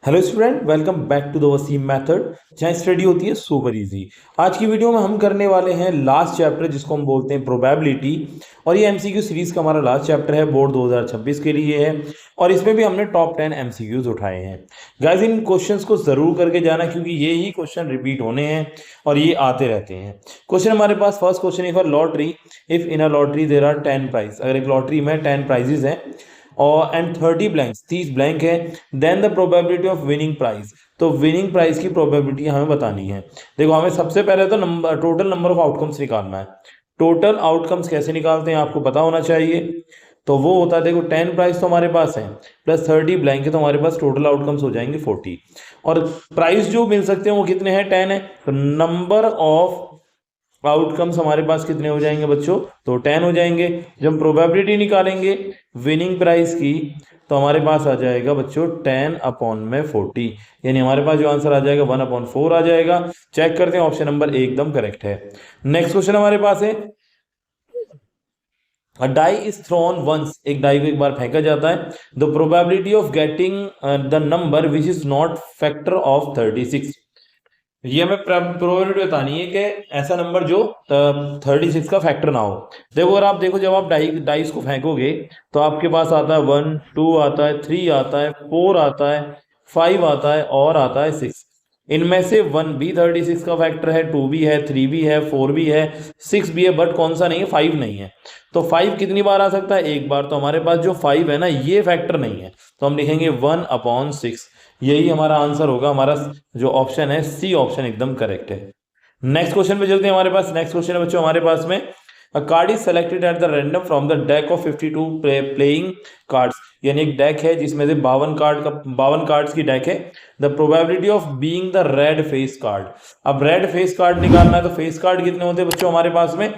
Hello student, welcome back to the Wasim method, जहाँ study होती है सुपर इजी। आज की वीडियो में हम करने वाले हैं लास्ट चैप्टर जिसको हम बोलते हैं प्रोबेबिलिटी। और ये एमसीक्यू सीरीज का हमारा लास्ट चैप्टर है, बोर्ड 2026 के लिए है। और इसमें भी हमने टॉप 10 एमसीक्यूज उठाए हैं। गाइस, इन क्वेश्चंस को जरूर करके जाना क्योंकि ये ही क्वेश्चन रिपीट होने हैं और ये आते रहते हैं। क्वेश्चन हमारे पास फर्स्ट क्वेश्चन है, lottery if in a lottery there are 10 prize. अगर एक लॉटरी में 10 प्राइजेस हैं और एंड 30 ब्लैंक्स, 30 ब्लैंक है, then the probability of winning prize. तो विनिंग प्राइज की प्रोबेबिलिटी हमें बतानी है। देखो, हमें सबसे पहले तो number total number of outcomes निकालना है। टोटल आउटकम्स कैसे निकालते हैं आपको पता होना चाहिए। तो वो होता है, देखो 10 प्राइस तो हमारे पास है प्लस 30 ब्लैंक है, तो हमारे पास टोटल आउटकम्स हो जाएंगे 40। और प्राइस जो मिल सकते हैं वो कितने हैं, 10 है। तो नंबर ऑफ आउटकम्स हमारे पास कितने हो जाएंगे बच्चों, तो 10 हो जाएंगे। जब हम प्रोबेबिलिटी निकालेंगे विनिंग प्राइस की, तो हमारे पास आ जाएगा बच्चों 10 अपॉन में 40, यानी हमारे पास जो आंसर आ जाएगा 1/4 आ जाएगा। चेक करते हैं, ऑप्शन नंबर एकदम करेक्ट है। नेक्स्ट क्वेश्चन हमारे पास है, अ डाई इज थ्रोन वंस। एक डाई को एक बार फेंका जाता है। The probability of getting the number which is not factor of 36। ये हमें प्रोबेबिलिटी बतानी है कि ऐसा नंबर जो 36 का फैक्टर ना हो। देखो, अगर आप देखो, जब आप डाइस को फेंकोगे तो आपके पास आता है 1, 2 आता है, 3 आता है, 4 आता है, 5 आता है और आता है 6। इनमें से 1 भी 36 का फैक्टर है, 2 भी है, 3 भी है, 4 भी है, 6 भी है, बट कौन सा नहीं है, 5 नहीं है। तो 5 कितनी बार आ सकता है, एक बार। तो हमारे पास जो 5 है ना, ये फैक्टर नहीं है, तो हम लिखेंगे 1/6। यही हमारा आंसर होगा। हमारा जो ऑप्शन है सी ऑप्शन एकदम करेक्ट है। नेक्स्ट क्वेश्चन पे चलते हैं। हमारे पास नेक्स्ट क्वेश्चन है बच्चों हमारे पास में, अ card is selected at the random from the deck of 52 playing cards. यानी एक डेक है जिसमें से 52 कार्ड्स की डेक है। The probability of being the red face card. अब रेड फेस कार्ड निकालना है, तो फेस कार्ड कितने होते हैं बच्चों हमारे पास में।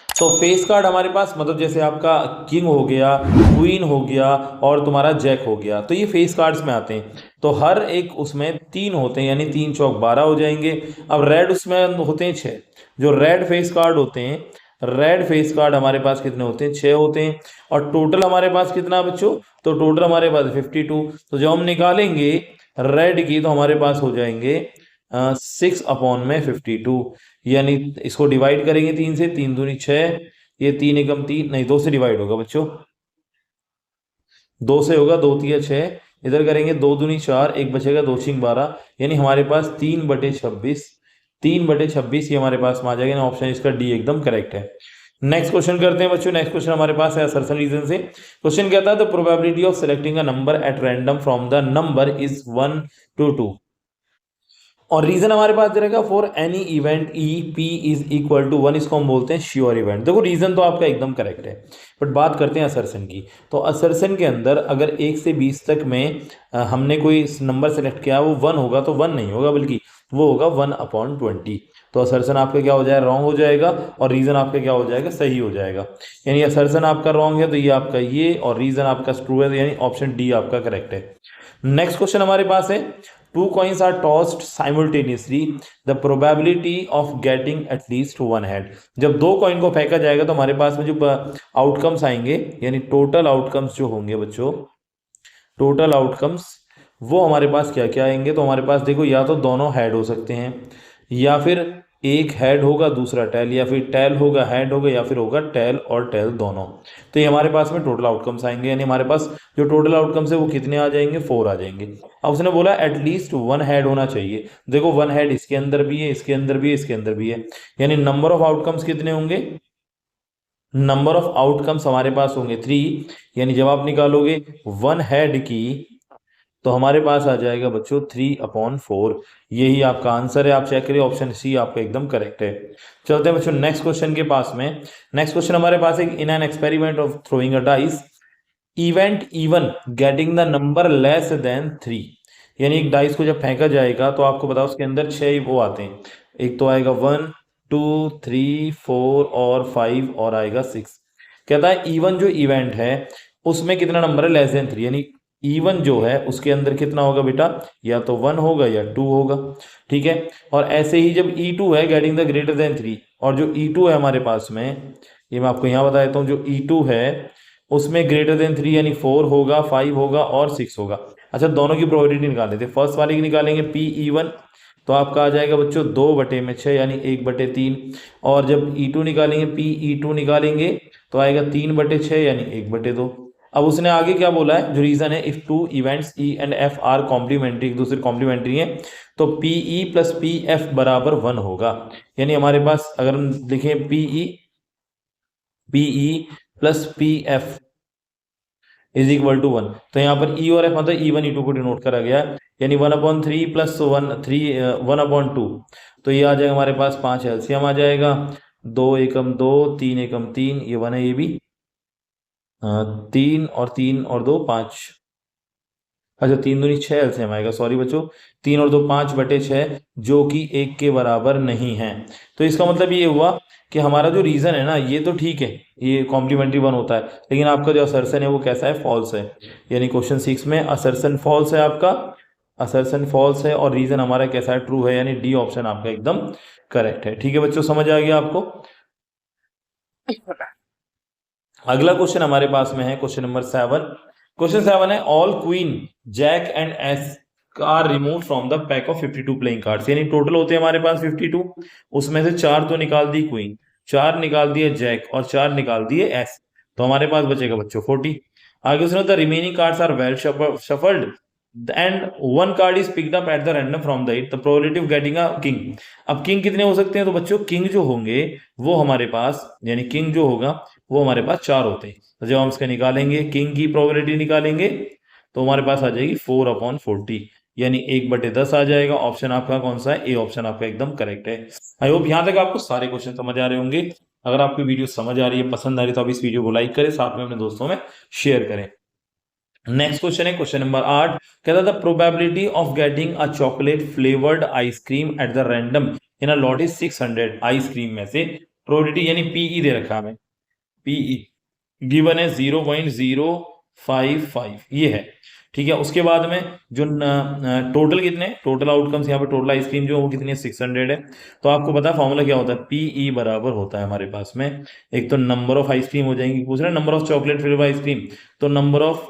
तो फेस कार्ड हमारे पास मतलब जैसे आपका किंग हो गया, क्वीन हो गया और तुम्हारा जैक हो गया, तो ये फेस कार्ड्स में आते हैं। तो हर एक उसमें 3 होते हैं, यानी 3 चौक 12 हो जाएंगे। अब रेड उसमें होते हैं 6। जो रेड फेस कार्ड होते हैं, रेड फेस कार्ड हमारे पास कितने होते हैं, 6 होते हैं। और टोटल हमारे पास कितना है बच्चों, तो टोटल हमारे पास 52। तो जब हम निकालेंगे रेड की, तो हमारे पास हो जाएंगे 6/52। यानी इसको डिवाइड करेंगे 3 से, 3 दूनी 6, ये 3 एकम 3 नहीं, 2 से डिवाइड होगा बच्चों, 2 से होगा, 2 तिया 6, इधर करेंगे 2 दूनी 4, एक बचेगा 2 छिंग 12, यानी हमारे पास 3/26। 3/26 ये हमारे पास में आ जाएगा ना, ऑप्शन इसका डी एकदम करेक्ट है। नेक्स्ट क्वेश्चन करते हैं बच्चों। नेक्स्ट क्वेश्चन हमारे पास है असर्शन रीजन से। क्वेश्चन कहता है the probability of selecting a number at random from the number is 1 to 2। और रीजन हमारे पास रहेगा for any event E P is equal to 1। इसको हम बोलते हैं श्योर इवेंट। देखो, रीजन तो आपका एकदम करेक्ट है, बट बात करते हैं असर्शन की। तो असर्शन के अंदर अगर 1 से 20 तक में हमने कोई नंबर सेलेक्ट किया, वो 1 होगा, तो 1 नहीं होगा बल्कि वो होगा 1/20। तो असर्शन आपका क्या हो जाएगा, रॉन्ग हो जाएगा, और रीजन आपका क्या हो जाएगा, सही हो जाएगा। यानी असर्शन आपका रॉन्ग है तो ये आपका ये, और रीजन आपका ट्रू है, तो यानी ऑप्शन डी आपका करेक्ट है। नेक्स्ट क्वेश्चन हमारे पास है, two coins are tossed simultaneously, the probability of getting at least one head. जब 2 कॉइन को फेंका जाएगा तो हमारे पास में जो आउटकम्स आएंगे, यानी टोटल आउटकम्स जो होंगे बच्चों, टोटल आउटकम्स वो हमारे पास क्या क्या आएंगे। तो हमारे पास देखो, या तो दोनों हेड हो सकते हैं, या फिर एक हेड होगा दूसरा टेल, या फिर टेल होगा हेड होगा, या फिर होगा टेल और टेल दोनों। तो ये हमारे पास में टोटल आउटकम्स आएंगे, यानी हमारे पास जो टोटल आउटकम्स है वो कितने आ जाएंगे, 4 आ जाएंगे। अब उसने बोला एटलीस्ट 1 हेड होना चाहिए। देखो 1 हेड इसके अंदर भी है, इसके अंदर भी है, इसके अंदर भी है, यानी नंबर ऑफ आउटकम्स कितने होंगे, नंबर ऑफ आउटकम्स हमारे पास होंगे 3। यानी जब आप निकालोगे 1 हेड की, तो हमारे पास आ जाएगा बच्चों 3/4। यही आपका आंसर है। आप चेक करिए, ऑप्शन सी आपका एकदम करेक्ट है। चलते हैं बच्चों नेक्स्ट क्वेश्चन के पास में। नेक्स्ट क्वेश्चन हमारे पास एक, in an experiment of throwing a dice event even getting the number less than 3। यानी एक डाइस को जब फेंका जाएगा तो आपको बताओ उसके अंदर 6 वो आते हैं। एक तो आएगा 1, 2, 3, 4 और 5 और आएगा 6। कहता है इवन जो इवेंट है उसमें कितना नंबर है, लेस देन 3। यानी इवन जो है उसके अंदर कितना होगा बेटा, या तो 1 होगा या 2 होगा। ठीक है। और ऐसे ही जब E2 है गेटिंग द ग्रेटर देन 3, और जो E2 है हमारे पास में, ये मैं आपको यहाँ बता देता हूँ, जो E2 है उसमें ग्रेटर देन 3 यानी 4 होगा, 5 होगा और 6 होगा। अच्छा, दोनों की प्रोबेबिलिटी निकाल लेते हैं। फर्स्ट वाले की निकालेंगे P(E1), तो आपका आ जाएगा बच्चों 2/6 यानी 1/3। और जब E2 निकालेंगे, P(E2) निकालेंगे तो आएगा 3/6 यानी 1/2। अब उसने आगे क्या बोला है, जो रीजन है, if two events E and F are complementary, एक दूसरे कॉम्प्लीमेंट्री है, तो PE प्लस PF बराबर 1 होगा। यानी हमारे पास अगर हम लिखें PE plus PF is equal to 1, तो यहाँ पर E और F मतलब E1 E2 को डिनोट करा गया, यानी 1/3 प्लस 1/2, तो ये आ जाएगा हमारे पास 5 एलसीएम आ जाएगा। 2 एकम 2, 3 एकम 3, ये 1 है, ये भी 3 और 3 और 2 5, अच्छा 3 दूनी 6 एलसीएम आएगा, सॉरी बच्चों, 3 और 2 5/6, जो कि 1 के बराबर नहीं है। तो इसका मतलब ये हुआ कि हमारा जो रीजन है ना, ये तो ठीक है, ये कॉम्प्लीमेंट्री 1 होता है, लेकिन आपका जो असर्शन है वो कैसा है, फॉल्स है। यानी क्वेश्चन 6 में असर्शन फॉल्स है, आपका असर्शन फॉल्स है, और रीजन हमारा कैसा है, ट्रू है, यानी डी ऑप्शन आपका एकदम करेक्ट है। ठीक है बच्चों, समझ आ गया आपको। अगला क्वेश्चन हमारे पास में है क्वेश्चन नंबर 7। क्वेश्चन 7 है, all queen jack and ace are remove from the pack of 52 playing cards, यानी टोटल होते हैं हमारे पास 52, उसमें से 4 तो निकाल दी क्वीन, 4 निकाल दिए जैक और 4 निकाल दिए एस, तो हमारे पास बचेगा बच्चों 40। आगे उसने the remaining cards are well shuffled and one card is picked up at the random from the it, the probability of getting a king. अब किंग कितने हो सकते हैं, तो बच्चों किंग जो होंगे वो हमारे पास, यानी किंग जो होगा वो हमारे पास 4 होते हैं, तो जब हम इसका निकालेंगे, किंग की प्रोबेबिलिटी निकालेंगे, तो हमारे पास आ जाएगी 4/40, यानी 1/10 आ जाएगा। ऑप्शन आपका कौन सा है, ए ऑप्शन आपका एकदम करेक्ट है। आई होप यहाँ तक आपको सारे क्वेश्चन समझ आ रहे होंगे। अगर आपको वीडियो समझ आ रही है, पसंद आ रही है, तो आप इस वीडियो को लाइक करें, साथ में अपने दोस्तों में शेयर करें। नेक्स्ट क्वेश्चन है क्वेश्चन नंबर 8, कहता था probability of getting a chocolate flavoured ice cream eight the random in a lot is 600 ice cream में से प्रोबेबिलिटी, यानी पीई दे रखा है हमें, पीई गिवन है 0.055, ये है। ठीक है, उसके बाद में जो टोटल कितने, टोटल आउटकम्स यहाँ पे, टोटल आइसक्रीम जो वो कितनी है, 600 है। तो आपको पता है फॉर्मूला क्या होता है, पीई बराबर होता है हमारे पास में, एक तो नंबर ऑफ आइसक्रीम हो जाएंगी, पूछ रहे हैं number of chocolate flavour ice cream, तो नंबर ऑफ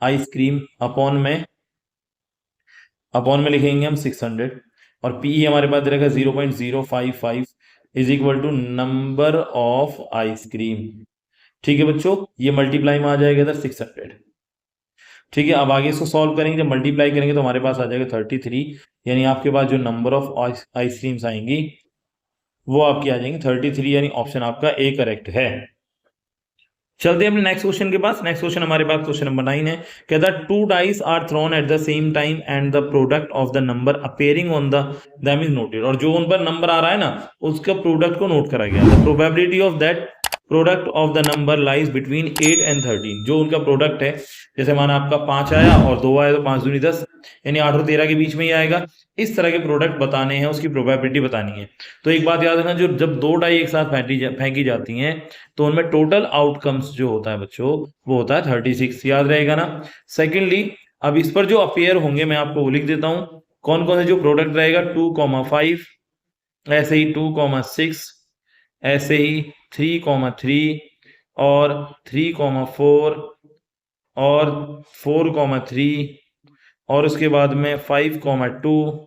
आइसक्रीम अपॉन में लिखेंगे हम 600, और पीई हमारे पास रहेगा 0.055 is equal to number of ice cream. ठीक है बच्चों, ये मल्टीप्लाई में आ जाएगा इधर 600। ठीक है, अब आगे इसको सॉल्व करेंगे, जब मल्टीप्लाई करेंगे तो हमारे पास आ जाएगा 33, यानी आपके पास जो नंबर ऑफ आइसक्रीम्स आएंगी वो आपकी आ जाएंगी 33, यानी ऑप्शन आपका ए करेक्ट है। चलते हैं अपने नेक्स्ट क्वेश्चन के पास। नेक्स्ट क्वेश्चन हमारे पास क्वेश्चन नंबर 9 है, कहता है 2 dice are thrown at the same time and the product of the number appearing on the them is noted, और जो उन पर नंबर आ रहा है ना उसका प्रोडक्ट को नोट करा गया। The probability of that product of the number lies between 8 and 13, जो उनका प्रोडक्ट है, जैसे माना आपका 5 आया और 2 आया, तो 5 दूनी 10, यानी 8 और 13 के बीच में ही आएगा। इस तरह के प्रोडक्ट बताने हैं, उसकी प्रोबेबिलिटी बतानी है। तो एक बात याद रखना, जो जब 2 डाई एक साथ फेंकी जाती हैं तो उनमें टोटल आउटकम्स जो होता है बच्चों वो होता है 36, याद रहेगा ना। सेकेंडली, अब इस पर जो अपेयर होंगे मैं आपको वो लिख देता हूं, कौन कौन से जो प्रोडक्ट रहेगा, 2,5, ऐसे ही 2,6, ऐसे ही 3,3 और 3,4 और 4,3 और उसके बाद में 5,2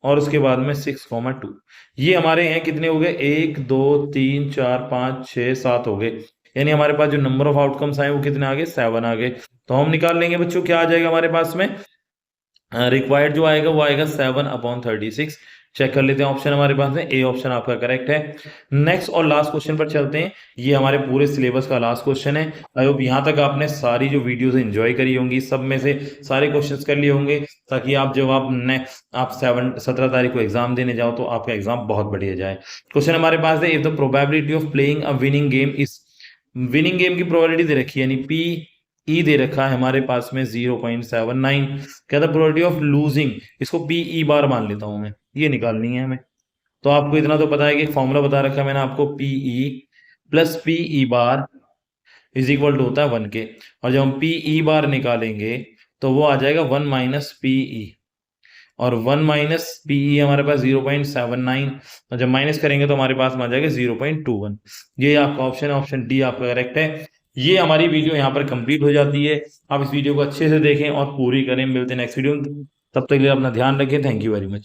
और उसके बाद में 6,2। ये हमारे हैं कितने हो गए, 1 2 3 4 5 6 7 हो गए, यानी हमारे पास जो नंबर ऑफ आउटकम्स आए वो कितने आ गए, 7 आ गए। तो हम निकाल लेंगे बच्चों, क्या आ जाएगा हमारे पास में, रिक्वायर्ड जो आएगा वो आएगा 7/36। चेक कर लेते हैं ऑप्शन हमारे पास में, ए ऑप्शन आपका करेक्ट है। नेक्स्ट और लास्ट क्वेश्चन पर चलते हैं, ये हमारे पूरे सिलेबस का लास्ट क्वेश्चन है। आई होप यहाँ तक आपने सारी जो वीडियोस एंजॉय करी होंगी, सब में से सारे क्वेश्चंस कर लिए होंगे, ताकि आप जब आप 17 तारीख को एग्जाम देने जाओ तो आपका एग्जाम बहुत बढ़िया जाए। क्वेश्चन हमारे पास है, if the probability of playing a winning game is, winning game की प्रोबेबिलिटी दे रखी है, यानी पी ई दे रखा है हमारे पास में 0.79, कहता प्रोबेबिलिटी ऑफ लूजिंग, इसको पी ई बार मान लेता हूं मैं, ये निकालनी है हमें। तो आपको इतना तो पता है कि फॉर्मूला बता रखा है मैंने आपको, P E plus P E bar is equal to होता है 1 के, और जब हम पी ई बार निकालेंगे तो वो आ जाएगा 1 माइनस पी ई, और 1 माइनस पीई हमारे पास 0.79, और जब माइनस करेंगे तो हमारे पास में आ जाएगा 0.21। ये आपका ऑप्शन है, ऑप्शन डी आपका करेक्ट है। ये हमारी वीडियो यहाँ पर कंप्लीट हो जाती है। आप इस वीडियो को अच्छे से देखें और पूरी करें। मिलते हैं नेक्स्ट वीडियो में, तब तक के लिए अपना ध्यान रखें। Thank you very much.